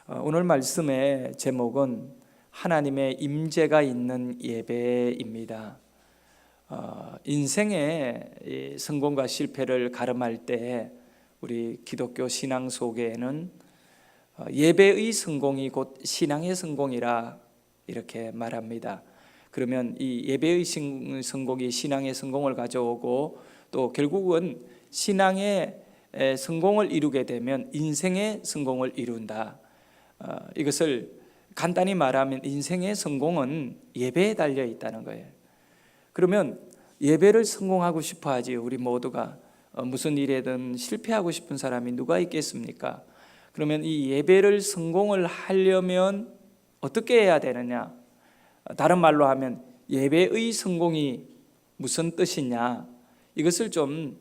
오늘 말씀의 제목은 하나님의 임재가 있는 예배입니다. 인생의 성공과 실패를 가름할 때 우리 기독교 신앙 속에는 예배의 성공이 곧 신앙의 성공이라 이렇게 말합니다. 그러면 이 예배의 성공이 신앙의 성공을 가져오고 또 결국은 신앙의 성공을 이루게 되면 인생의 성공을 이룬다. 이것을 간단히 말하면 인생의 성공은 예배에 달려 있다는 거예요. 그러면 예배를 성공하고 싶어 하지. 우리 모두가 무슨 일에든 실패하고 싶은 사람이 누가 있겠습니까? 그러면 이 예배를 성공을 하려면 어떻게 해야 되느냐? 다른 말로 하면 예배의 성공이 무슨 뜻이냐? 이것을 좀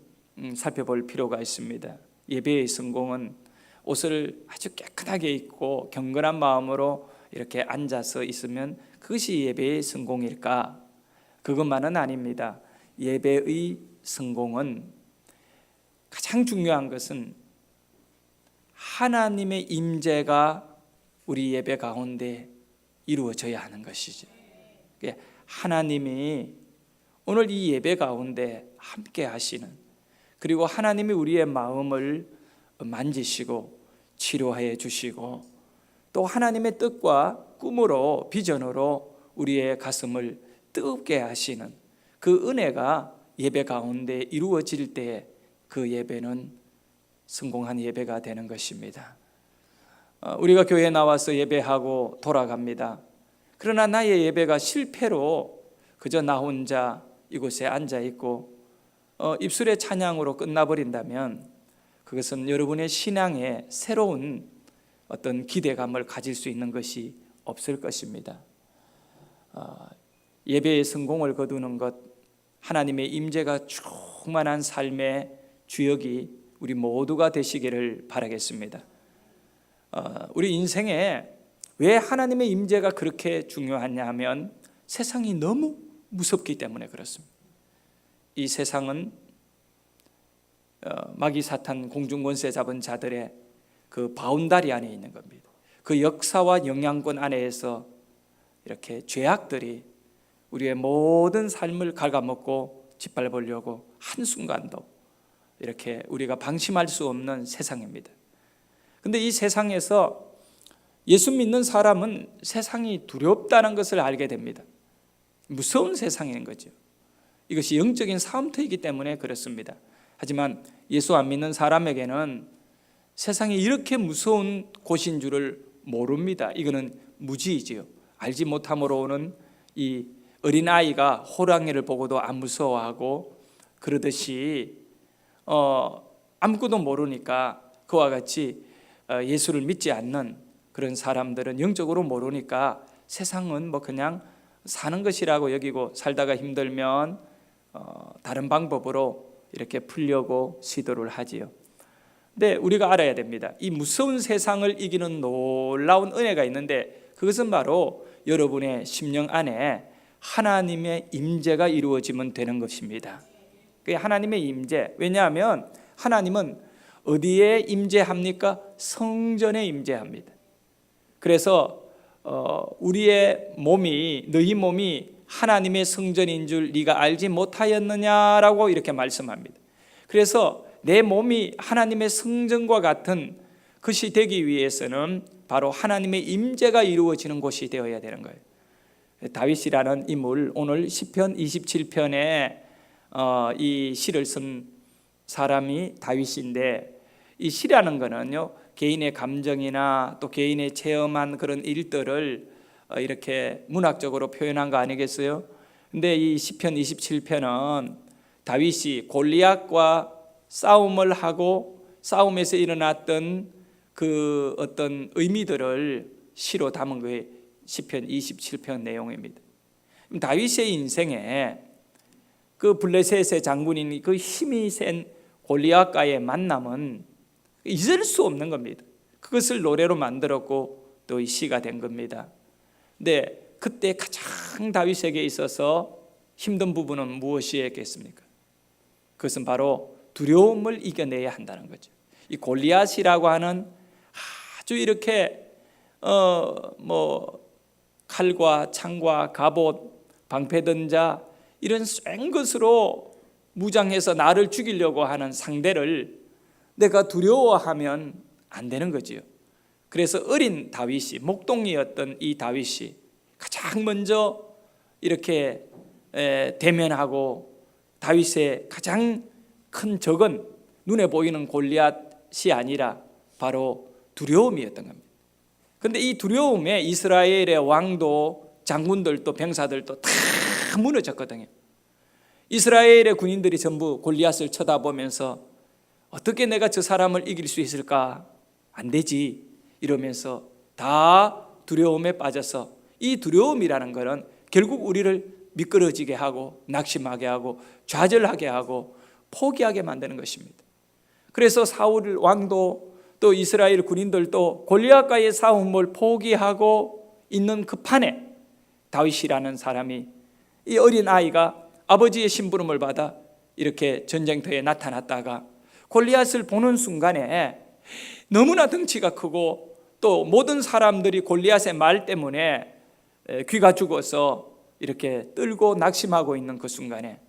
살펴볼 필요가 있습니다. 예배의 성공은 옷을 아주 깨끗하게 입고 경건한 마음으로 이렇게 앉아서 있으면 그것이 예배의 성공일까? 그것만은 아닙니다. 예배의 성공은 가장 중요한 것은 하나님의 임재가 우리 예배 가운데 이루어져야 하는 것이죠. 하나님이 오늘 이 예배 가운데 함께 하시는, 그리고 하나님이 우리의 마음을 만지시고 치료해 주시고 또 하나님의 뜻과 꿈으로 비전으로 우리의 가슴을 뜨겁게 하시는 그 은혜가 예배 가운데 이루어질 때 그 예배는 성공한 예배가 되는 것입니다. 우리가 교회에 나와서 예배하고 돌아갑니다. 그러나 나의 예배가 실패로 그저 나 혼자 이곳에 앉아있고 입술의 찬양으로 끝나버린다면 그것은 여러분의 신앙에 새로운 어떤 기대감을 가질 수 있는 것이 없을 것입니다. 예배의 성공을 거두는 것, 하나님의 임재가 충만한 삶의 주역이 우리 모두가 되시기를 바라겠습니다. 우리 인생에 왜 하나님의 임재가 그렇게 중요하냐 하면 세상이 너무 무섭기 때문에 그렇습니다. 이 세상은 마귀 사탄 공중권세 잡은 자들의 그 바운다리 안에 있는 겁니다. 그 역사와 영향권 안에서 이렇게 죄악들이 우리의 모든 삶을 갉아먹고 짓밟으려고 한순간도 이렇게 우리가 방심할 수 없는 세상입니다. 근데 이 세상에서 예수 믿는 사람은 세상이 두렵다는 것을 알게 됩니다. 무서운 세상인 거죠. 이것이 영적인 싸움터이기 때문에 그렇습니다. 하지만 예수 안 믿는 사람에게는 세상이 이렇게 무서운 곳인 줄을 모릅니다. 이거는 무지이지요. 알지 못함으로 오는 이 어린아이가 호랑이를 보고도 안 무서워하고 그러듯이 아무것도 모르니까 그와 같이 예수를 믿지 않는 그런 사람들은 영적으로 모르니까 세상은 뭐 그냥 사는 것이라고 여기고 살다가 힘들면 다른 방법으로 이렇게 풀려고 시도를 하지요. 근데 우리가 알아야 됩니다. 이 무서운 세상을 이기는 놀라운 은혜가 있는데 그것은 바로 여러분의 심령 안에 하나님의 임재가 이루어지면 되는 것입니다. 그게 하나님의 임재. 왜냐하면 하나님은 어디에 임재합니까? 성전에 임재합니다. 그래서 우리의 몸이, 너희 몸이 하나님의 성전인 줄 네가 알지 못하였느냐라고 이렇게 말씀합니다. 그래서 내 몸이 하나님의 성전과 같은 것이 되기 위해서는 바로 하나님의 임재가 이루어지는 곳이 되어야 되는 거예요. 다윗이라는 인물, 오늘 시편 27편에 이 시를 쓴 사람이 다윗인데, 이 시라는 거는요 개인의 감정이나 또 개인의 체험한 그런 일들을 이렇게 문학적으로 표현한 거 아니겠어요? 근데 이 시편 27편은 다윗이 골리앗과 싸움을 하고 싸움에서 일어났던 그 어떤 의미들을 시로 담은 거예요. 시편 27편 내용입니다. 다윗의 인생에 그 블레셋의 장군인 그 힘이 센 골리앗과의 만남은 잊을 수 없는 겁니다. 그것을 노래로 만들었고 또 이 시가 된 겁니다. 근데 그때 가장 다윗에게 있어서 힘든 부분은 무엇이었겠습니까? 그것은 바로 두려움을 이겨내야 한다는 거죠. 이 골리앗이라고 하는 아주 이렇게 칼과 창과 갑옷, 방패든자 이런 쇳 것으로 무장해서 나를 죽이려고 하는 상대를 내가 두려워하면 안 되는 거지요. 그래서 어린 다윗이, 목동이었던 이 다윗이 가장 먼저 이렇게 대면하고 다윗의 가장 큰 적은 눈에 보이는 골리앗이 아니라 바로 두려움이었던 겁니다. 그런데 이 두려움에 이스라엘의 왕도, 장군들도, 병사들도 다 무너졌거든요. 이스라엘의 군인들이 전부 골리앗을 쳐다보면서 어떻게 내가 저 사람을 이길 수 있을까? 안 되지 이러면서 다 두려움에 빠져서, 이 두려움이라는 것은 결국 우리를 미끄러지게 하고 낙심하게 하고 좌절하게 하고 포기하게 만드는 것입니다. 그래서 사울 왕도 또 이스라엘 군인들도 골리앗과의 싸움을 포기하고 있는 그 판에 다윗이라는 사람이, 이 어린 아이가 아버지의 심부름을 받아 이렇게 전쟁터에 나타났다가 골리앗을 보는 순간에 너무나 덩치가 크고 또 모든 사람들이 골리앗의 말 때문에 귀가 죽어서 이렇게 떨고 낙심하고 있는 그 순간에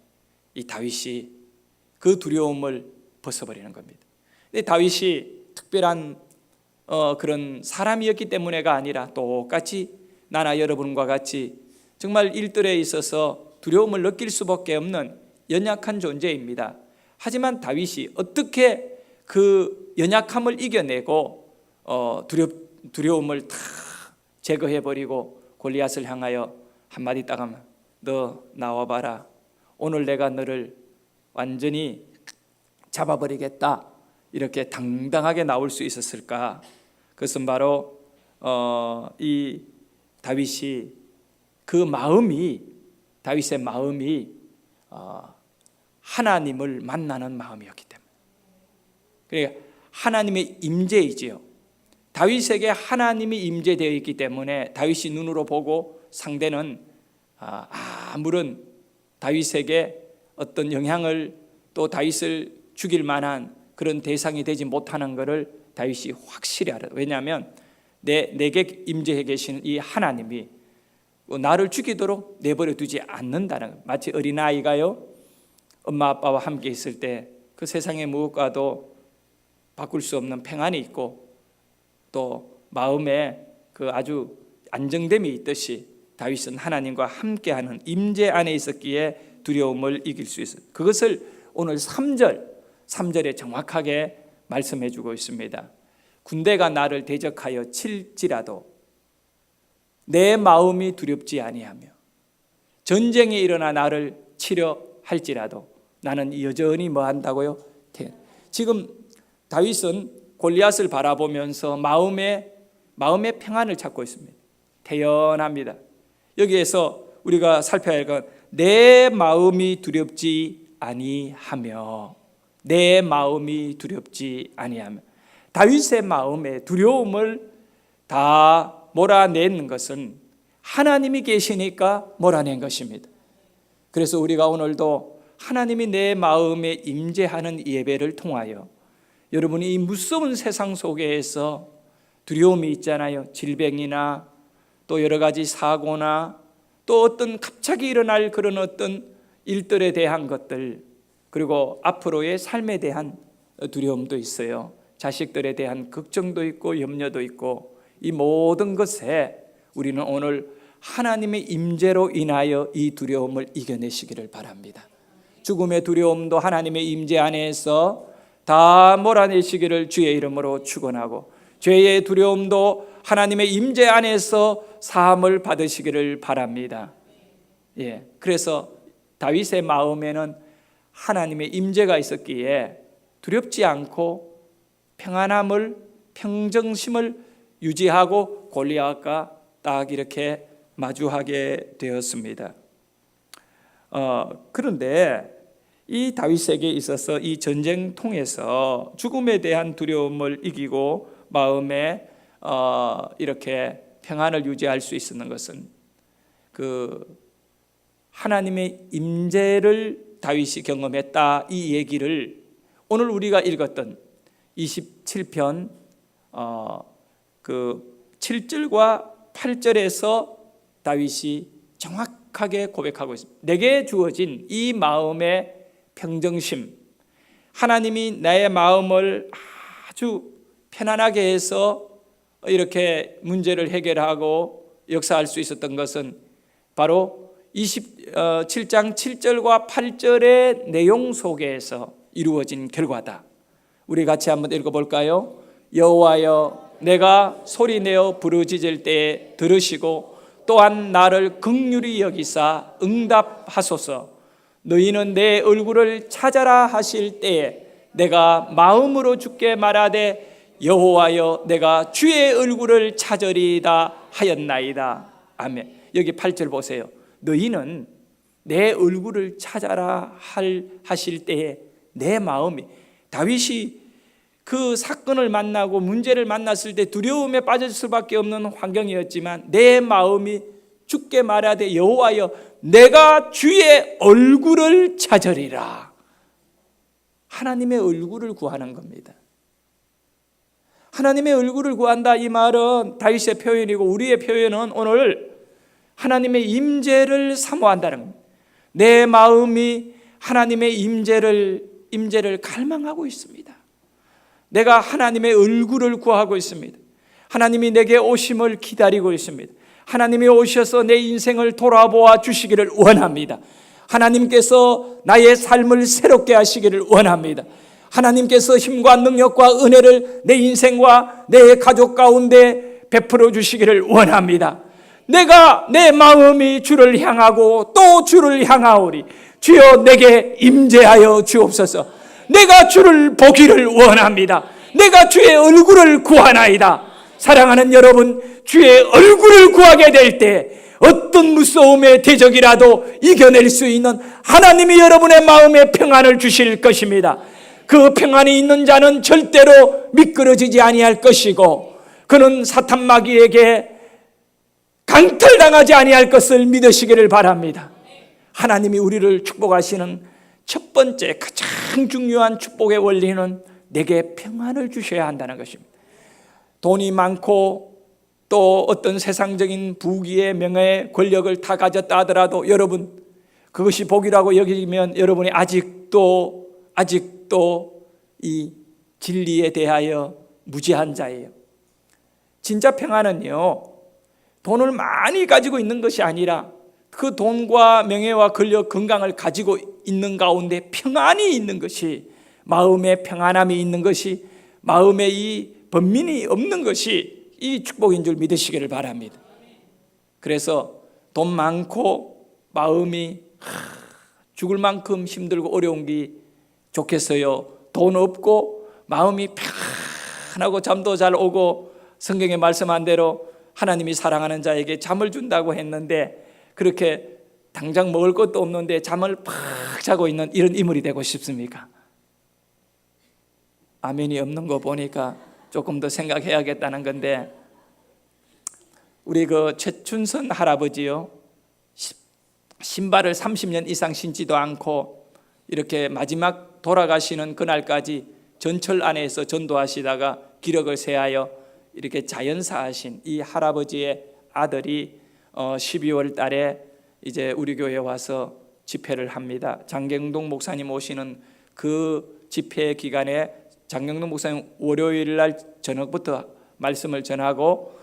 이 다윗이 그 두려움을 벗어버리는 겁니다. 근데 다윗이 특별한 그런 사람이었기 때문에가 아니라 똑같이 나나 여러분과 같이 정말 일들에 있어서 두려움을 느낄 수밖에 없는 연약한 존재입니다. 하지만 다윗이 어떻게 그 연약함을 이겨내고 두려움을 다 제거해버리고 골리앗을 향하여 한마디 딱 하면, 너 나와봐라, 오늘 내가 너를 완전히 잡아버리겠다, 이렇게 당당하게 나올 수 있었을까? 그것은 바로 이 다윗이, 그 마음이, 다윗의 마음이 하나님을 만나는 마음이었기 때문에. 그러니까 하나님의 임재이지요. 다윗에게 하나님이 임재되어 있기 때문에 다윗이 눈으로 보고 상대는 아무런 다윗에게 어떤 영향을, 또 다윗을 죽일 만한 그런 대상이 되지 못하는 것을 다윗이 확실히 알아요. 왜냐하면 내게 임재해 계시는 이 하나님이 나를 죽이도록 내버려 두지 않는다는 거예요. 마치 어린아이가요, 엄마 아빠와 함께 있을 때 그 세상의 무엇과도 바꿀 수 없는 평안이 있고 또 마음에 그 아주 안정됨이 있듯이 다윗은 하나님과 함께하는 임재 안에 있었기에 두려움을 이길 수 있어요. 그것을 오늘 3절에 정확하게 말씀해 주고 있습니다. 군대가 나를 대적하여 칠지라도 내 마음이 두렵지 아니하며 전쟁이 일어나 나를 치려 할지라도 나는 여전히 뭐 한다고요? 지금 다윗은 골리앗을 바라보면서 마음의 평안을 찾고 있습니다. 태연합니다. 여기에서 우리가 살펴야 할 건 내 마음이 두렵지 아니하며, 내 마음이 두렵지 아니하며. 다윗의 마음의 두려움을 다 몰아내는 것은 하나님이 계시니까 몰아낸 것입니다. 그래서 우리가 오늘도 하나님이 내 마음에 임재하는 예배를 통하여 여러분이 이 무서운 세상 속에서 두려움이 있잖아요. 질병이나 또 여러 가지 사고나 또 어떤 갑자기 일어날 그런 어떤 일들에 대한 것들, 그리고 앞으로의 삶에 대한 두려움도 있어요. 자식들에 대한 걱정도 있고 염려도 있고, 이 모든 것에 우리는 오늘 하나님의 임재로 인하여 이 두려움을 이겨내시기를 바랍니다. 죽음의 두려움도 하나님의 임재 안에서 다 몰아내시기를 주의 이름으로 축원하고, 죄의 두려움도 하나님의 임재 안에서 사함을 받으시기를 바랍니다. 그래서 다윗의 마음에는 하나님의 임재가 있었기에 두렵지 않고 평안함을, 평정심을 유지하고 골리앗과 딱 이렇게 마주하게 되었습니다. 그런데 이 다윗에게 있어서 이 전쟁통에서 죽음에 대한 두려움을 이기고 마음에 이렇게 평안을 유지할 수 있는 것은 그 하나님의 임재를 다윗이 경험했다, 이 얘기를 오늘 우리가 읽었던 27편 그 7절과 8절에서 다윗이 정확하게 고백하고 있습니다. 내게 주어진 이 마음의 평정심, 하나님이 나의 마음을 아주 편안하게 해서 이렇게 문제를 해결하고 역사할 수 있었던 것은 바로 27장 7절과 8절의 내용 속에서 이루어진 결과다. 우리 같이 한번 읽어볼까요? 여호와여, 내가 소리내어 부르짖을 때에 들으시고 또한 나를 긍휼히 여기사 응답하소서. 너희는 내 얼굴을 찾아라 하실 때에 내가 마음으로 주께 말하되 여호와여, 내가 주의 얼굴을 찾으리다 하였나이다. 아멘. 여기 8절 보세요. 너희는 내 얼굴을 찾아라 하실 때에 내 마음이, 다윗이 그 사건을 만나고 문제를 만났을 때 두려움에 빠질 수밖에 없는 환경이었지만 내 마음이 주께 말하되 여호와여, 내가 주의 얼굴을 찾으리라. 하나님의 얼굴을 구하는 겁니다. 하나님의 얼굴을 구한다, 이 말은 다윗의 표현이고 우리의 표현은 오늘 하나님의 임재를 사모한다는 겁니다. 내 마음이 하나님의 임재를 갈망하고 있습니다. 내가 하나님의 얼굴을 구하고 있습니다. 하나님이 내게 오심을 기다리고 있습니다. 하나님이 오셔서 내 인생을 돌아보아 주시기를 원합니다. 하나님께서 나의 삶을 새롭게 하시기를 원합니다. 하나님께서 힘과 능력과 은혜를 내 인생과 내 가족 가운데 베풀어 주시기를 원합니다. 내가 내 마음이 주를 향하고 또 주를 향하오리. 주여, 내게 임재하여 주옵소서. 내가 주를 보기를 원합니다. 내가 주의 얼굴을 구하나이다. 사랑하는 여러분, 주의 얼굴을 구하게 될 때 어떤 무서움의 대적이라도 이겨낼 수 있는 하나님이 여러분의 마음에 평안을 주실 것입니다. 그 평안이 있는 자는 절대로 미끄러지지 아니할 것이고 그는 사탄 마귀에게 강탈당하지 아니할 것을 믿으시기를 바랍니다. 하나님이 우리를 축복하시는 첫 번째 가장 중요한 축복의 원리는 내게 평안을 주셔야 한다는 것입니다. 돈이 많고 또 어떤 세상적인 부귀의 명예, 권력을 다 가졌다 하더라도 여러분, 그것이 복이라고 여기면 여러분이 아직도 이 진리에 대하여 무지한 자예요. 진짜 평안은요, 돈을 많이 가지고 있는 것이 아니라 그 돈과 명예와 권력, 건강을 가지고 있는 가운데 평안이 있는 것이, 마음의 평안함이 있는 것이, 마음에 이 번민이 없는 것이 이 축복인 줄 믿으시기를 바랍니다. 그래서 돈 많고 마음이 죽을 만큼 힘들고 어려운 게 좋겠어요? 돈 없고 마음이 편하고 잠도 잘 오고 성경에 말씀한 대로 하나님이 사랑하는 자에게 잠을 준다고 했는데 그렇게 당장 먹을 것도 없는데 잠을 팍 자고 있는 이런 인물이 되고 싶습니까? 아멘이 없는 거 보니까 조금 더 생각해야겠다는 건데, 우리 그 최춘선 할아버지요, 신발을 30년 이상 신지도 않고 이렇게 마지막 돌아가시는 그날까지 전철 안에서 전도하시다가 기력을 세하여 이렇게 자연사하신 이 할아버지의 아들이 12월 달에 이제 우리 교회에 와서 집회를 합니다. 장경동 목사님 오시는 그 집회 기간에 장경동 목사님 월요일 날 저녁부터 말씀을 전하고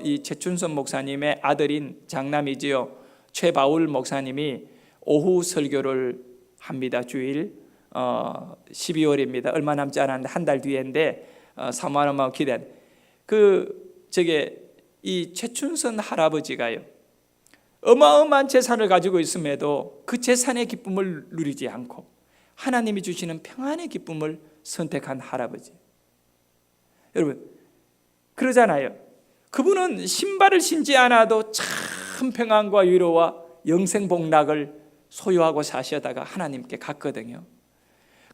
이 최춘선 목사님의 아들인 장남이지요, 최바울 목사님이 오후 설교를 합니다. 주일 12월입니다. 얼마 남지 않았는데 한 달 뒤인데 사모하는 기대. 이 최춘선 할아버지가요, 어마어마한 재산을 가지고 있음에도 그 재산의 기쁨을 누리지 않고 하나님이 주시는 평안의 기쁨을 선택한 할아버지. 여러분, 그러잖아요. 그분은 신발을 신지 않아도 참 평안과 위로와 영생복락을 소유하고 사시다가 하나님께 갔거든요.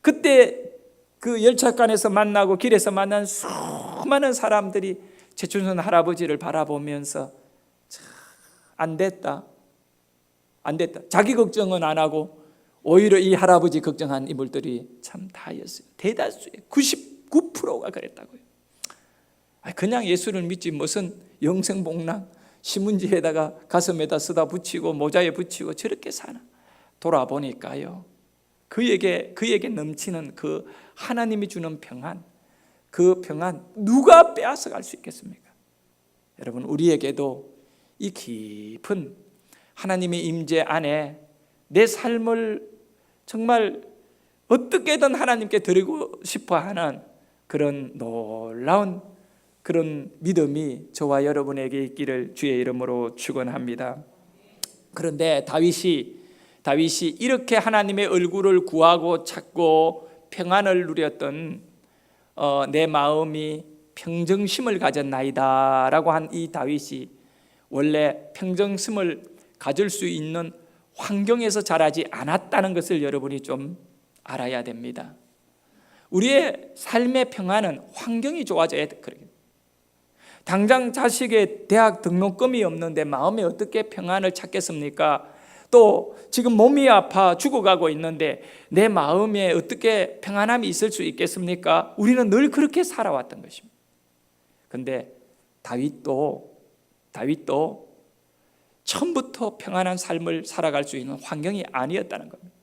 그때 그 열차간에서 만나고 길에서 만난 수많은 사람들이 최춘선 할아버지를 바라보면서 안 됐다. 자기 걱정은 안 하고 오히려 이 할아버지 걱정한 인물들이 참 다였어요. 대다수의 99%가 그랬다고요. 그냥 예수를 믿지 무슨 영생복랑 신문지에다가 가슴에다 쓰다 붙이고 모자에 붙이고 저렇게 사나. 돌아보니까요, 그에게 넘치는 그 하나님이 주는 평안, 그 평안 누가 빼앗아갈 수 있겠습니까? 여러분, 우리에게도 이 깊은 하나님의 임재 안에 내 삶을 정말 어떻게든 하나님께 드리고 싶어하는 그런 놀라운 그런 믿음이 저와 여러분에게 있기를 주의 이름으로 축원합니다. 그런데 다윗이 이렇게 하나님의 얼굴을 구하고 찾고 평안을 누렸던 내 마음이 평정심을 가졌나이다 라고 한 이 다윗이 원래 평정심을 가질 수 있는 환경에서 자라지 않았다는 것을 여러분이 좀 알아야 됩니다. 우리의 삶의 평안은 환경이 좋아져야 돼. 당장 자식의 대학 등록금이 없는데 마음에 어떻게 평안을 찾겠습니까? 또 지금 몸이 아파 죽어가고 있는데 내 마음에 어떻게 평안함이 있을 수 있겠습니까? 우리는 늘 그렇게 살아왔던 것입니다. 그런데 다윗도 처음부터 평안한 삶을 살아갈 수 있는 환경이 아니었다는 겁니다.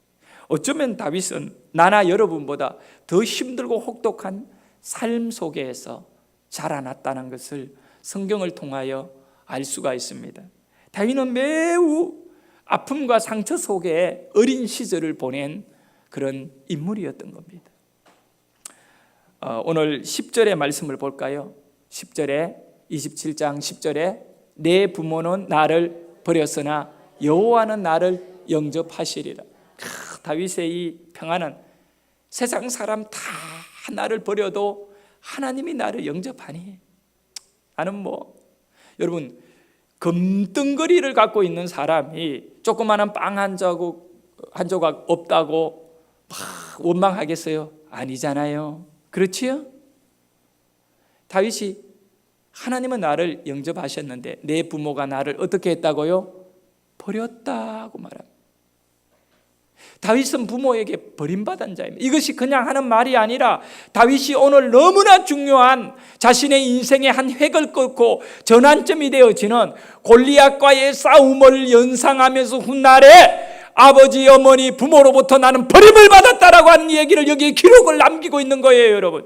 어쩌면 다윗은 나나 여러분보다 더 힘들고 혹독한 삶 속에서 자라났다는 것을 성경을 통하여 알 수가 있습니다. 다윗은 매우 아픔과 상처 속에 어린 시절을 보낸 그런 인물이었던 겁니다. 오늘 10절의 말씀을 볼까요? 10절에 27장 10절에 내 부모는 나를 버렸으나 여호와는 나를 영접하시리라. 다윗의 이 평안은 세상 사람 다 나를 버려도 하나님이 나를 영접하니. 나는 여러분, 금덩거리를 갖고 있는 사람이 조그마한 빵 한 조각 없다고 막 원망하겠어요? 아니잖아요. 그렇지요? 다윗이 하나님은 나를 영접하셨는데 내 부모가 나를 어떻게 했다고요? 버렸다고 말합니다. 다윗은 부모에게 버림받은 자입니다. 이것이 그냥 하는 말이 아니라 다윗이 오늘 너무나 중요한 자신의 인생의 한 획을 긋고 전환점이 되어지는 골리앗과의 싸움을 연상하면서 훗날에 아버지, 어머니, 부모로부터 나는 버림을 받았다라고 하는 얘기를 여기에 기록을 남기고 있는 거예요, 여러분.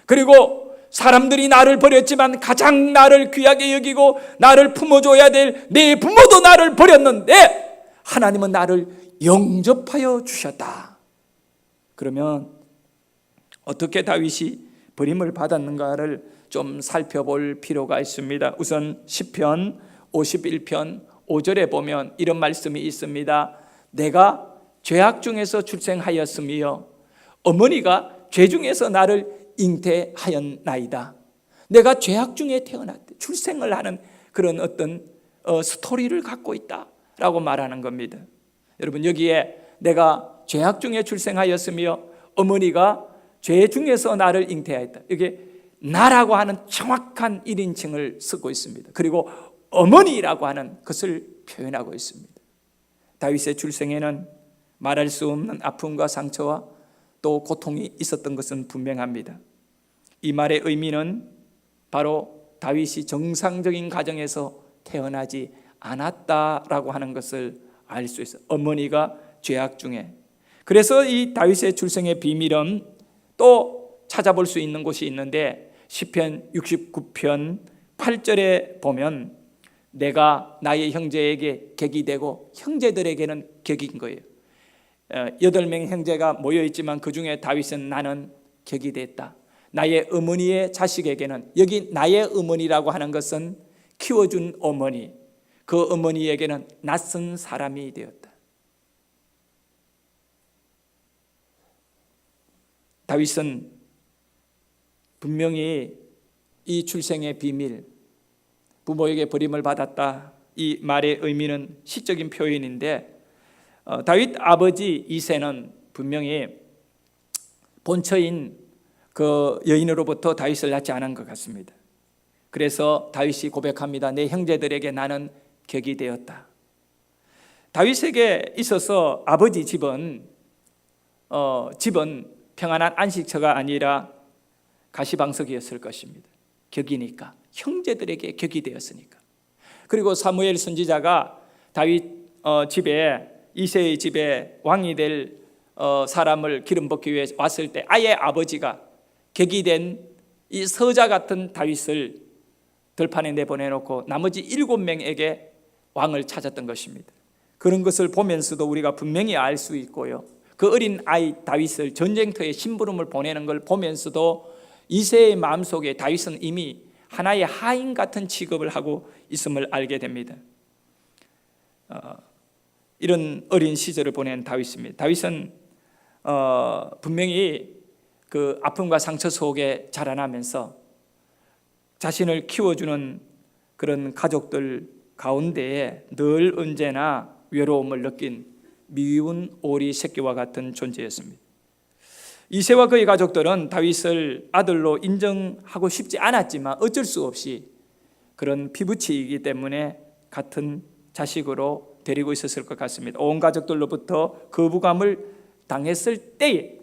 그리고 사람들이 나를 버렸지만 가장 나를 귀하게 여기고 나를 품어줘야 될 내 부모도 나를 버렸는데 하나님은 나를 영접하여 주셨다. 그러면 어떻게 다윗이 버림을 받았는가를 좀 살펴볼 필요가 있습니다. 우선 시편 51편 5절에 보면 이런 말씀이 있습니다. 내가 죄악 중에서 출생하였으며 어머니가 죄 중에서 나를 잉태하였나이다. 내가 죄악 중에 태어났다. 출생을 하는 그런 어떤 스토리를 갖고 있다라고 말하는 겁니다. 여러분, 여기에 내가 죄악 중에 출생하였으며 어머니가 죄 중에서 나를 잉태하였다. 이게 나라고 하는 정확한 1인칭을 쓰고 있습니다. 그리고 어머니라고 하는 것을 표현하고 있습니다. 다윗의 출생에는 말할 수 없는 아픔과 상처와 또 고통이 있었던 것은 분명합니다. 이 말의 의미는 바로 다윗이 정상적인 가정에서 태어나지 않았다라고 하는 것을 알 수 있어요. 어머니가 죄악 중에. 그래서 이 다윗의 출생의 비밀은 또 찾아볼 수 있는 곳이 있는데 시편 69편 8절에 보면 내가 나의 형제에게 객이 되고 형제들에게는 객인 거예요. 8명의 형제가 모여있지만 그 중에 다윗은 나는 객이 됐다. 나의 어머니의 자식에게는, 여기 나의 어머니라고 하는 것은 키워준 어머니, 그 어머니에게는 낯선 사람이 되었다. 다윗은 분명히 이 출생의 비밀, 부모에게 버림을 받았다, 이 말의 의미는 시적인 표현인데 다윗 아버지 이새는 분명히 본처인 그 여인으로부터 다윗을 낳지 않은 것 같습니다. 그래서 다윗이 고백합니다. 내 형제들에게 나는 격이 되었다. 다윗에게 있어서 아버지 집은 평안한 안식처가 아니라 가시방석이었을 것입니다. 격이니까, 형제들에게 격이 되었으니까. 그리고 사무엘 선지자가 다윗 집에, 이새의 집에 왕이 될 사람을 기름 붓기 위해 왔을 때 아예 아버지가 격이 된 이 서자 같은 다윗을 들판에 내보내놓고 나머지 7명에게 왕을 찾았던 것입니다. 그런 것을 보면서도 우리가 분명히 알 수 있고요, 그 어린 아이 다윗을 전쟁터에 심부름을 보내는 걸 보면서도 이새의 마음속에 다윗은 이미 하나의 하인 같은 취급을 하고 있음을 알게 됩니다. 이런 어린 시절을 보낸 다윗입니다. 다윗은 분명히 그 아픔과 상처 속에 자라나면서 자신을 키워주는 그런 가족들 가운데에 늘 언제나 외로움을 느낀 미운 오리 새끼와 같은 존재였습니다. 이새와 그의 가족들은 다윗을 아들로 인정하고 싶지 않았지만 어쩔 수 없이 그런 피부치이기 때문에 같은 자식으로 데리고 있었을 것 같습니다. 온 가족들로부터 거부감을 당했을 때에,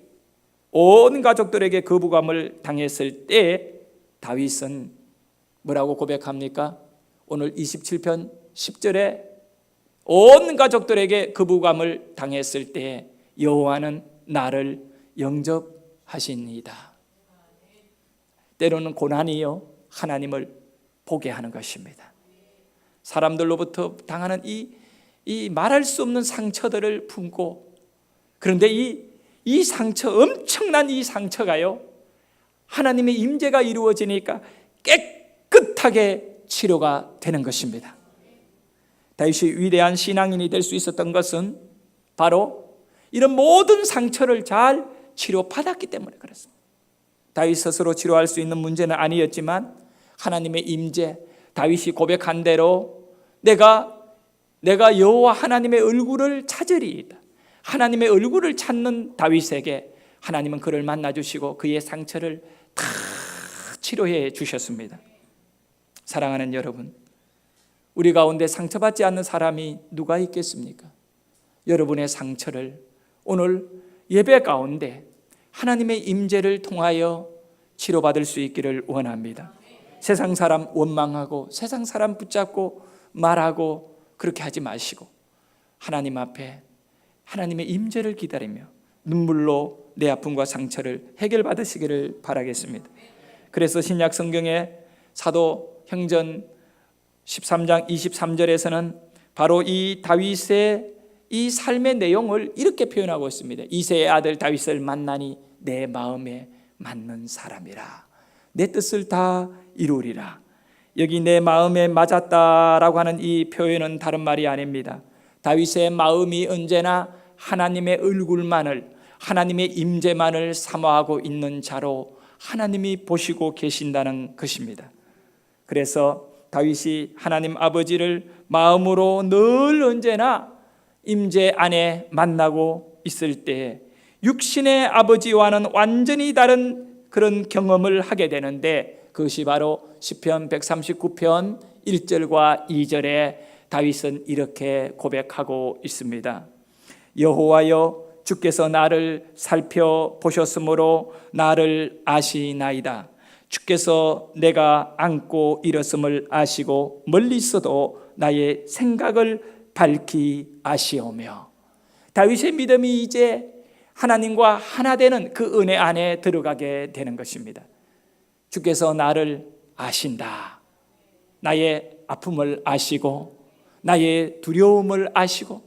온 가족들에게 거부감을 당했을 때에 다윗은 뭐라고 고백합니까? 오늘 27편 10절에 온 가족들에게 거부감을 당했을 때에 여호와는 나를 영접하시니이다. 때로는 고난이요 하나님을 보게 하는 것입니다. 사람들로부터 당하는 이 말할 수 없는 상처들을 품고, 그런데 이 상처, 엄청난 이 상처가요, 하나님의 임재가 이루어지니까 깨끗하게 치료가 되는 것입니다. 다윗이 위대한 신앙인이 될 수 있었던 것은 바로 이런 모든 상처를 잘 치료받았기 때문에 그렇습니다. 다윗 스스로 치료할 수 있는 문제는 아니었지만 하나님의 임재, 다윗이 고백한 대로 내가 여호와 하나님의 얼굴을 찾으리이다. 하나님의 얼굴을 찾는 다윗에게 하나님은 그를 만나주시고 그의 상처를 다 치료해 주셨습니다. 사랑하는 여러분, 우리 가운데 상처받지 않는 사람이 누가 있겠습니까? 여러분의 상처를 오늘 예배 가운데 하나님의 임재를 통하여 치료받을 수 있기를 원합니다. 세상 사람 원망하고 세상 사람 붙잡고 말하고 그렇게 하지 마시고 하나님 앞에 하나님의 임재를 기다리며 눈물로 내 아픔과 상처를 해결받으시기를 바라겠습니다. 그래서 신약 성경의 사도행전 13장 23절에서는 바로 이 다윗의 이 삶의 내용을 이렇게 표현하고 있습니다. 이새의 아들 다윗을 만나니 내 마음에 맞는 사람이라, 내 뜻을 다 이루리라. 여기 내 마음에 맞았다라고 하는 이 표현은 다른 말이 아닙니다. 다윗의 마음이 언제나 하나님의 얼굴만을, 하나님의 임재만을 사모하고 있는 자로 하나님이 보시고 계신다는 것입니다. 그래서 다윗이 하나님 아버지를 마음으로 늘 언제나 임재 안에 만나고 있을 때 육신의 아버지와는 완전히 다른 그런 경험을 하게 되는데, 그것이 바로 시편 139편 1절과 2절에 다윗은 이렇게 고백하고 있습니다. 여호와여, 주께서 나를 살펴보셨으므로 나를 아시나이다. 주께서 내가 안고 일었음을 아시고 멀리 있어도 나의 생각을 밝히 아시오며. 다윗의 믿음이 이제 하나님과 하나 되는 그 은혜 안에 들어가게 되는 것입니다. 주께서 나를 아신다. 나의 아픔을 아시고 나의 두려움을 아시고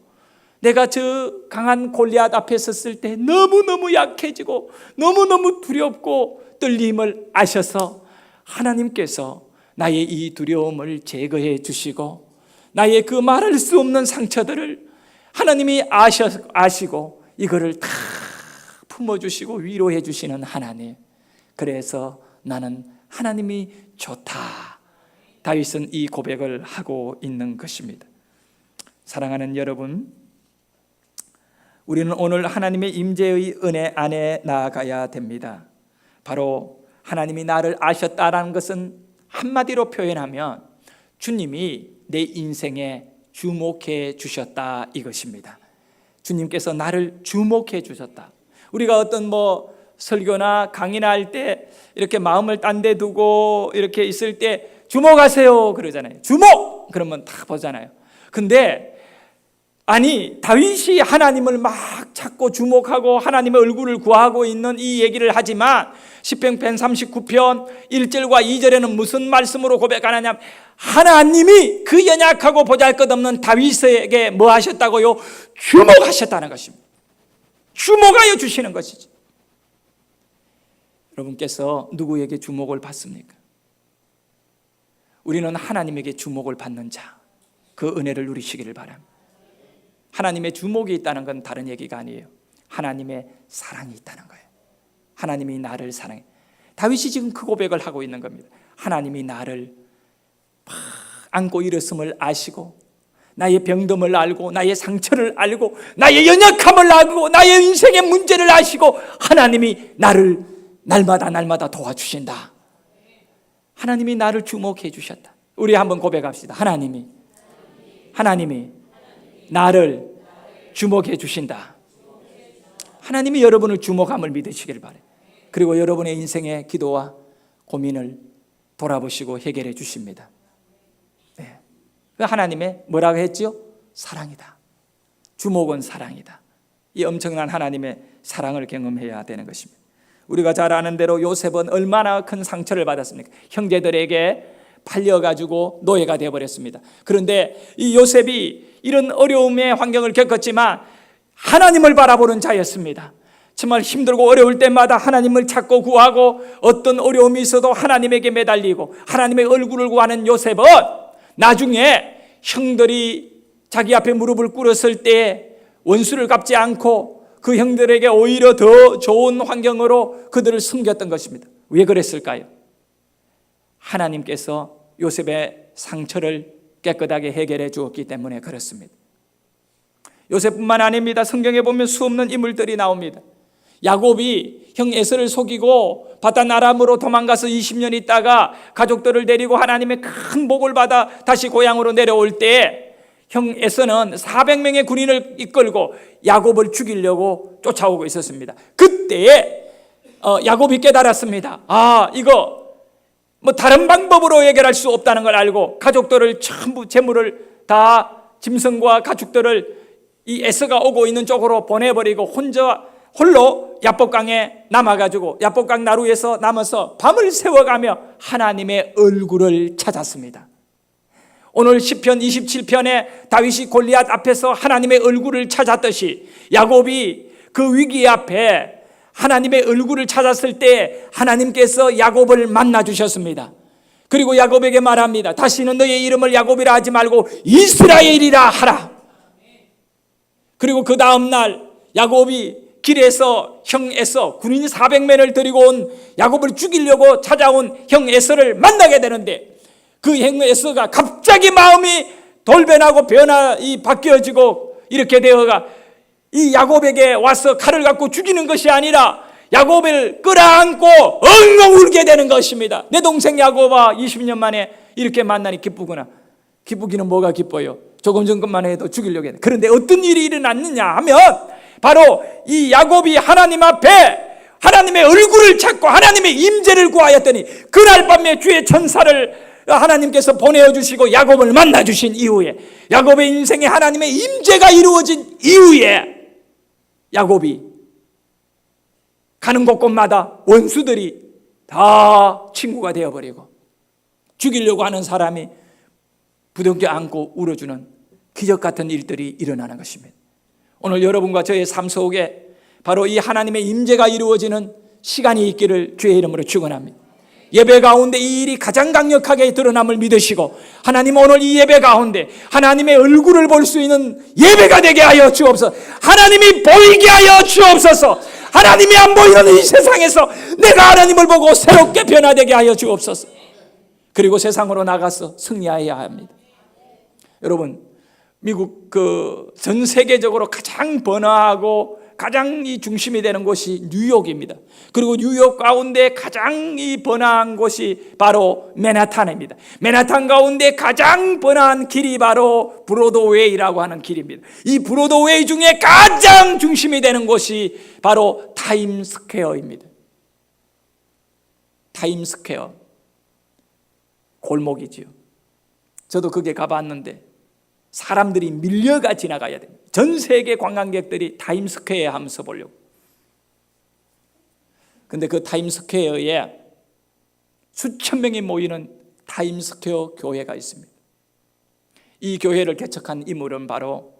내가 저 강한 골리앗 앞에 섰을 때 너무너무 약해지고 너무너무 두렵고 떨림을 아셔서 하나님께서 나의 이 두려움을 제거해 주시고 나의 그 말할 수 없는 상처들을 하나님이 아시고 이거를 다 품어주시고 위로해 주시는 하나님. 그래서 나는 하나님이 좋다. 다윗은 이 고백을 하고 있는 것입니다. 사랑하는 여러분, 우리는 오늘 하나님의 임재의 은혜 안에 나아가야 됩니다. 바로 하나님이 나를 아셨다라는 것은 한마디로 표현하면 주님이 내 인생에 주목해 주셨다 이것입니다. 주님께서 나를 주목해 주셨다. 우리가 어떤 설교나 강의나 할 때 이렇게 마음을 딴 데 두고 이렇게 있을 때 주목하세요 그러잖아요. 주목! 그러면 다 보잖아요. 근데 아니, 다윗이 하나님을 막 찾고 주목하고 하나님의 얼굴을 구하고 있는 이 얘기를 하지만 시편 39편 1절과 2절에는 무슨 말씀으로 고백하느냐, 하나님이 그 연약하고 보잘것없는 다윗에게 뭐 하셨다고요? 주목하셨다는 것입니다. 주목하여 주시는 것이죠. 여러분께서 누구에게 주목을 받습니까? 우리는 하나님에게 주목을 받는 자, 그 은혜를 누리시기를 바랍니다. 하나님의 주목이 있다는 건 다른 얘기가 아니에요. 하나님의 사랑이 있다는 거예요. 하나님이 나를 사랑해. 다윗이 지금 그 고백을 하고 있는 겁니다. 하나님이 나를 막 안고 일었음을 아시고, 나의 병듦을 알고, 나의 상처를 알고, 나의 연약함을 알고, 나의 인생의 문제를 아시고, 하나님이 나를 날마다 도와주신다. 하나님이 나를 주목해 주셨다. 우리 한번 고백합시다. 하나님이 나를 주목해 주신다. 하나님이 여러분을 주목함을 믿으시길 바라요. 그리고 여러분의 인생의 기도와 고민을 돌아보시고 해결해 주십니다. 네. 하나님의 뭐라고 했지요? 사랑이다. 주목은 사랑이다. 이 엄청난 하나님의 사랑을 경험해야 되는 것입니다. 우리가 잘 아는 대로 요셉은 얼마나 큰 상처를 받았습니까? 형제들에게 팔려가지고 노예가 되어버렸습니다. 그런데 이 요셉이 이런 어려움의 환경을 겪었지만 하나님을 바라보는 자였습니다. 정말 힘들고 어려울 때마다 하나님을 찾고 구하고, 어떤 어려움이 있어도 하나님에게 매달리고 하나님의 얼굴을 구하는 요셉은 나중에 형들이 자기 앞에 무릎을 꿇었을 때 원수를 갚지 않고 그 형들에게 오히려 더 좋은 환경으로 그들을 섬겼던 것입니다. 왜 그랬을까요? 하나님께서 요셉의 상처를 깨끗하게 해결해 주었기 때문에 그렇습니다. 요셉뿐만 아닙니다. 성경에 보면 수없는 인물들이 나옵니다. 야곱이 형 에서를 속이고 바단 아람으로 도망가서 20년 있다가 가족들을 데리고 하나님의 큰 복을 받아 다시 고향으로 내려올 때 형 에서는 400명의 군인을 이끌고 야곱을 죽이려고 쫓아오고 있었습니다. 그때 야곱이 깨달았습니다. 이거 뭐 다른 방법으로 해결할 수 없다는 걸 알고 가족들을 전부 재물을 다, 짐승과 가축들을 이 에서가 오고 있는 쪽으로 보내버리고 홀로 야복강에 남아가지고 야복강 나루에서 남아서 밤을 새워가며 하나님의 얼굴을 찾았습니다. 오늘 시편 27편에 다윗이 골리앗 앞에서 하나님의 얼굴을 찾았듯이 야곱이 그 위기 앞에 하나님의 얼굴을 찾았을 때 하나님께서 야곱을 만나 주셨습니다. 그리고 야곱에게 말합니다. 다시는 너의 이름을 야곱이라 하지 말고 이스라엘이라 하라. 그리고 그 다음 날 야곱이 길에서 형 에서 군인 400명을 데리고 온 야곱을 죽이려고 찾아온 형 에서를 만나게 되는데, 그 형 에서가 갑자기 마음이 돌변하고 바뀌어지고 이렇게 되어가 이 야곱에게 와서 칼을 갖고 죽이는 것이 아니라 야곱을 끌어안고 엉엉 울게 되는 것입니다. 내 동생 야곱아, 20년 만에 이렇게 만나니 기쁘구나. 기쁘기는 뭐가 기뻐요? 조금 전것만 해도 죽이려고 했는데. 그런데 어떤 일이 일어났느냐 하면 바로 이 야곱이 하나님 앞에 하나님의 얼굴을 찾고 하나님의 임재를 구하였더니 그날 밤에 주의 천사를 하나님께서 보내주시고 야곱을 만나주신 이후에, 야곱의 인생에 하나님의 임재가 이루어진 이후에 야곱이 가는 곳곳마다 원수들이 다 친구가 되어버리고 죽이려고 하는 사람이 부둥켜 안고 울어주는 기적 같은 일들이 일어나는 것입니다. 오늘 여러분과 저의 삶 속에 바로 이 하나님의 임재가 이루어지는 시간이 있기를 주의 이름으로 축원합니다. 예배 가운데 이 일이 가장 강력하게 드러남을 믿으시고, 하나님 오늘 이 예배 가운데 하나님의 얼굴을 볼 수 있는 예배가 되게 하여 주옵소서. 하나님이 보이게 하여 주옵소서. 하나님이 안 보이는 이 세상에서 내가 하나님을 보고 새롭게 변화되게 하여 주옵소서. 그리고 세상으로 나가서 승리해야 합니다. 여러분, 미국 전 세계적으로 가장 번화하고 가장 이 중심이 되는 곳이 뉴욕입니다. 그리고 뉴욕 가운데 가장 이 번화한 곳이 바로 맨하탄입니다. 맨하탄 가운데 가장 번화한 길이 바로 브로드웨이라고 하는 길입니다. 이 브로드웨이 중에 가장 중심이 되는 곳이 바로 타임스퀘어입니다. 타임스퀘어 골목이지요. 저도 거기에 가봤는데 사람들이 밀려가 지나가야 됩니다. 전 세계 관광객들이 타임스퀘어에 하면서 보려고. 근데 그 타임스퀘어에 수천 명이 모이는 타임스퀘어 교회가 있습니다. 이 교회를 개척한 인물은 바로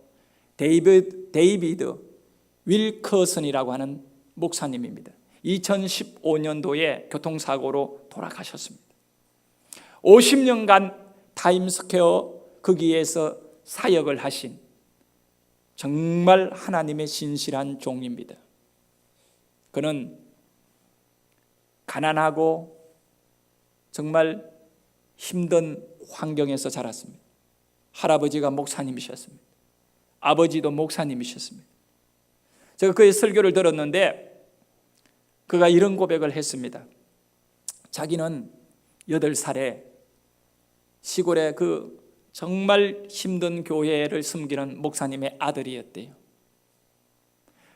데이비드 윌커슨이라고 하는 목사님입니다. 2015년도에 교통사고로 돌아가셨습니다. 50년간 타임스퀘어 거기에서 사역을 하신 정말 하나님의 신실한 종입니다. 그는 가난하고 정말 힘든 환경에서 자랐습니다. 할아버지가 목사님이셨습니다. 아버지도 목사님이셨습니다. 제가 그의 설교를 들었는데 그가 이런 고백을 했습니다. 자기는 8살에 시골의 그 정말 힘든 교회를 섬기는 목사님의 아들이었대요.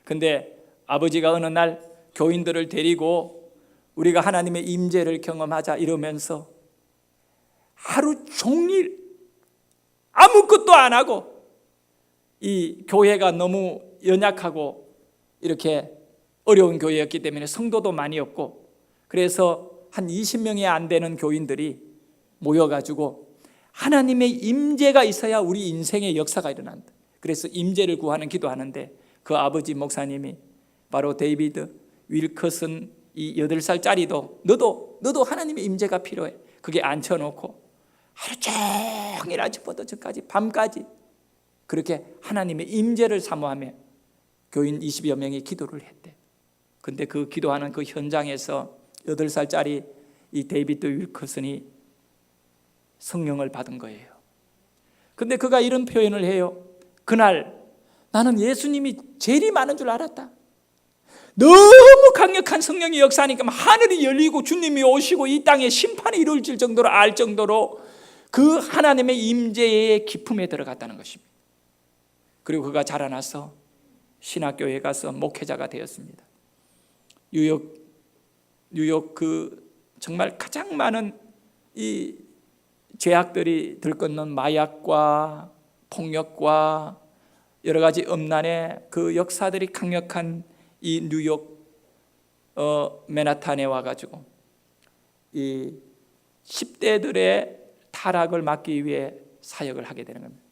근데 아버지가 어느 날 교인들을 데리고 우리가 하나님의 임재를 경험하자 이러면서 하루 종일 아무것도 안 하고, 이 교회가 너무 연약하고 이렇게 어려운 교회였기 때문에 성도도 많이 없고, 그래서 한 20명이 안 되는 교인들이 모여가지고 하나님의 임재가 있어야 우리 인생의 역사가 일어난다. 그래서 임재를 구하는 기도하는데 그 아버지 목사님이 바로 데이비드 윌커슨 이 8살짜리도 너도 하나님의 임재가 필요해. 그게 앉혀놓고 하루 종일 아침부터 저까지 밤까지 그렇게 하나님의 임재를 사모하며 교인 20여 명이 기도를 했대. 근데 그 기도하는 그 현장에서 8살짜리 이 데이비드 윌커슨이 성령을 받은 거예요. 근데 그가 이런 표현을 해요. 그날 나는 예수님이 제일이 많은 줄 알았다. 너무 강력한 성령의 역사니까 하늘이 열리고 주님이 오시고 이 땅에 심판이 이루어질 정도로 알 정도로 그 하나님의 임재의 기품에 들어갔다는 것입니다. 그리고 그가 자라나서 신학교에 가서 목회자가 되었습니다. 뉴욕 그 정말 가장 많은 이 죄악들이 들끓는 마약과 폭력과 여러 가지 음란의 그 역사들이 강력한 이 뉴욕 맨하탄에 와가지고 이 10대들의 타락을 막기 위해 사역을 하게 되는 겁니다.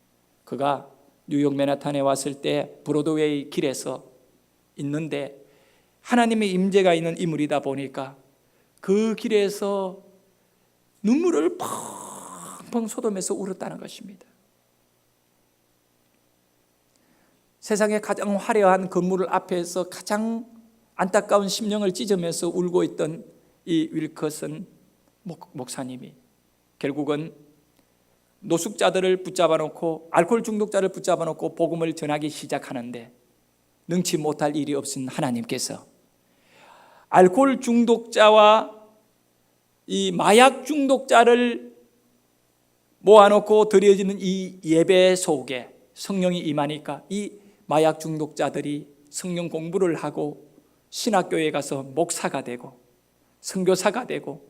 그가 뉴욕 맨하탄에 왔을 때 브로드웨이 길에서 있는데 하나님의 임재가 있는 인물이다 보니까 그 길에서 눈물을 펑펑 쏟으면서 울었다는 것입니다. 세상에 가장 화려한 건물 앞에서 가장 안타까운 심령을 찢으면서 울고 있던 이 윌커슨 목사님이 결국은 노숙자들을 붙잡아 놓고 알코올 중독자를 붙잡아 놓고 복음을 전하기 시작하는데 능치 못할 일이 없은 하나님께서 알코올 중독자와 이 마약 중독자를 모아놓고 드려지는 이 예배 속에 성령이 임하니까 이 마약 중독자들이 성령 공부를 하고 신학교에 가서 목사가 되고 선교사가 되고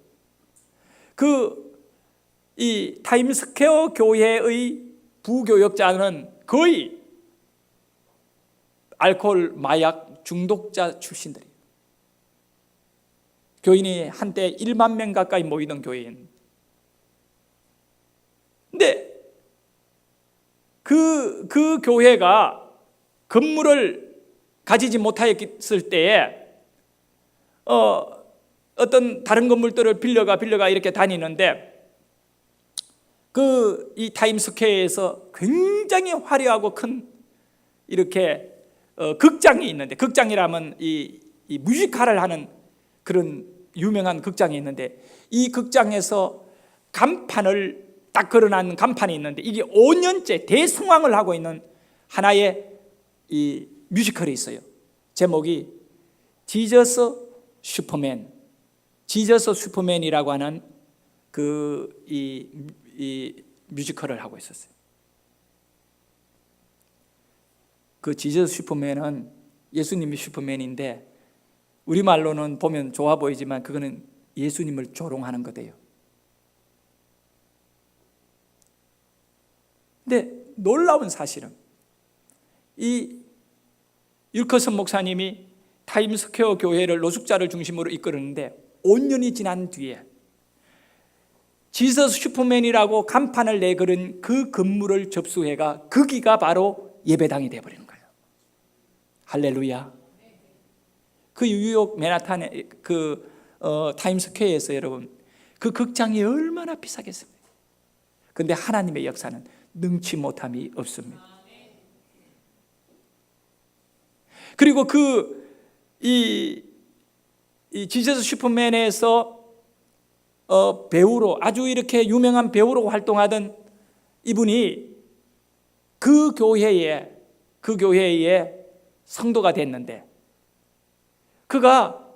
이 타임스퀘어 교회의 부교역자는 거의 알코올 마약 중독자 출신들이에요. 교인이 한때 1만 명 가까이 모이던 교회인. 근데 그 교회가 건물을 가지지 못하였을 때에 어떤 다른 건물들을 빌려가 이렇게 다니는데 이 타임스퀘어에서 굉장히 화려하고 큰 이렇게 극장이 있는데, 극장이라면 이 뮤지컬을 하는 그런 유명한 극장이 있는데, 이 극장에서 간판을 딱 걸어놓은 간판이 있는데 이게 5년째 대성황을 하고 있는 하나의 이 뮤지컬이 있어요. 제목이 지저스 슈퍼맨이라고 하는 이 뮤지컬을 하고 있었어요. 그 지저스 슈퍼맨은 예수님이 슈퍼맨인데 우리말로는 보면 좋아 보이지만 그거는 예수님을 조롱하는 거대요. 근데 놀라운 사실은 이 윌커슨 목사님이 타임스퀘어 교회를 노숙자를 중심으로 이끌었는데 5년이 지난 뒤에 지저스 슈퍼맨이라고 간판을 내걸은 그 건물을 접수해가 거기가 바로 예배당이 되어버리는 거예요. 할렐루야. 그 뉴욕 맨하탄의 타임스퀘어에서 여러분 그 극장이 얼마나 비싸겠습니까? 그런데 하나님의 역사는 능치 못함이 없습니다. 그리고 이 지저스 슈퍼맨에서 배우로 아주 이렇게 유명한 배우로 활동하던 이분이 그 교회에 성도가 됐는데 그가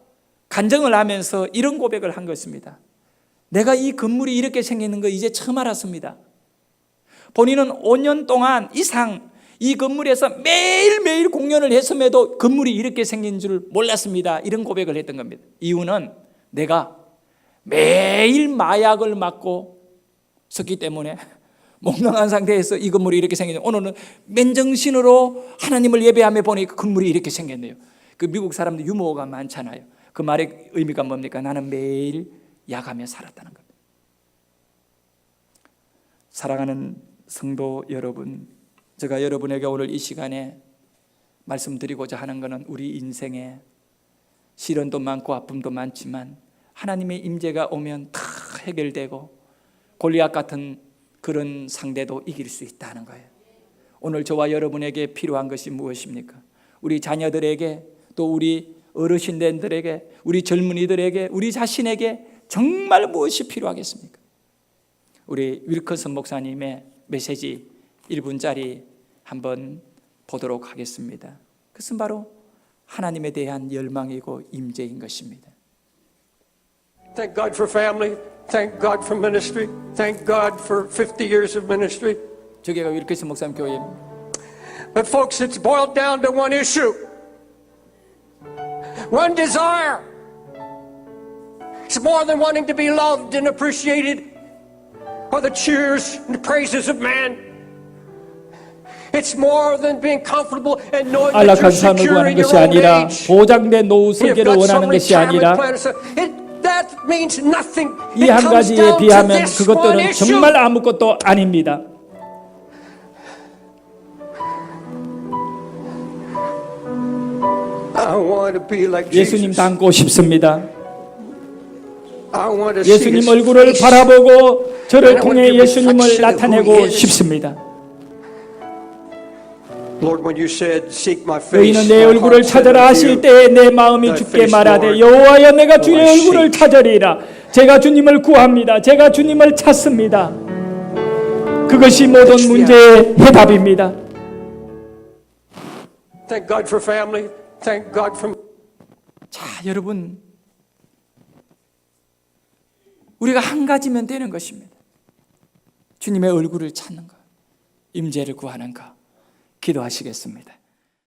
간증을 하면서 이런 고백을 한 것입니다. 내가 이 건물이 이렇게 생기는 거 이제 처음 알았습니다. 본인은 5년 동안 이상 이 건물에서 매일매일 공연을 했음에도 건물이 이렇게 생긴 줄 몰랐습니다. 이런 고백을 했던 겁니다. 이유는 내가 매일 마약을 맞고 썼기 때문에 몽롱한 상태에서 이 건물이 이렇게 생겼는데 오늘은 맨정신으로 하나님을 예배하며 보니 그 건물이 이렇게 생겼네요. 그 미국 사람들 유머가 많잖아요. 그 말의 의미가 뭡니까? 나는 매일 야가며 살았다는 겁니다. 사랑하는 성도 여러분, 제가 여러분에게 오늘 이 시간에 말씀드리고자 하는 것은 우리 인생에 시련도 많고 아픔도 많지만 하나님의 임재가 오면 다 해결되고 골리앗 같은 그런 상대도 이길 수 있다는 거예요. 오늘 저와 여러분에게 필요한 것이 무엇입니까? 우리 자녀들에게 또 우리 어르신들에게 우리 젊은이들에게 우리 자신에게 정말 무엇이 필요하겠습니까? 우리 윌커슨 목사님의 메시지 1분짜리 한번 보도록 하겠습니다. 그것은 바로 하나님에 대한 열망이고 임재인 것입니다. Thank God for family. Thank God for ministry. Thank God for 50 years of ministry. 저기가 윌커슨 목사님 교회입니다. But folks, it's boiled down to one issue. One desire. It's more than wanting to be loved and appreciated or the cheers and the praises of man. It's more than being comfortable and knowing that you're 안락한 삶을 secure 구하는 in your 것이 own 아니라 age. 보장된 노후 You've 설계를 got so 원하는 many 것이 retirement 아니라 plans. That means nothing. 이 It 한 comes 가지에 down to 비하면 this one 그것들은 issue. 정말 아무것도 아닙니다. I want to be like 예수님 Jesus. 닮고 싶습니다. I want to see 예수님 his 얼굴을 face. 바라보고 저를 통해 예수님을 나타내고 싶습니다. Lord, when you said, "Seek my face," 너희는 내 my 얼굴을 heart 찾아라 said 하실 unto you, 때에 내 마음이 주께 말하되 여호와여 내가 주의 얼굴을 찾으리라. 제가 주님을 구합니다. 제가 주님을 찾습니다. 그것이 모든 문제의 해답입니다. Thank God for family. Thank God for. 자, 여러분, 우리가 한 가지면 되는 것입니다. 주님의 얼굴을 찾는 것, 임재를 구하는 것, 기도하시겠습니다.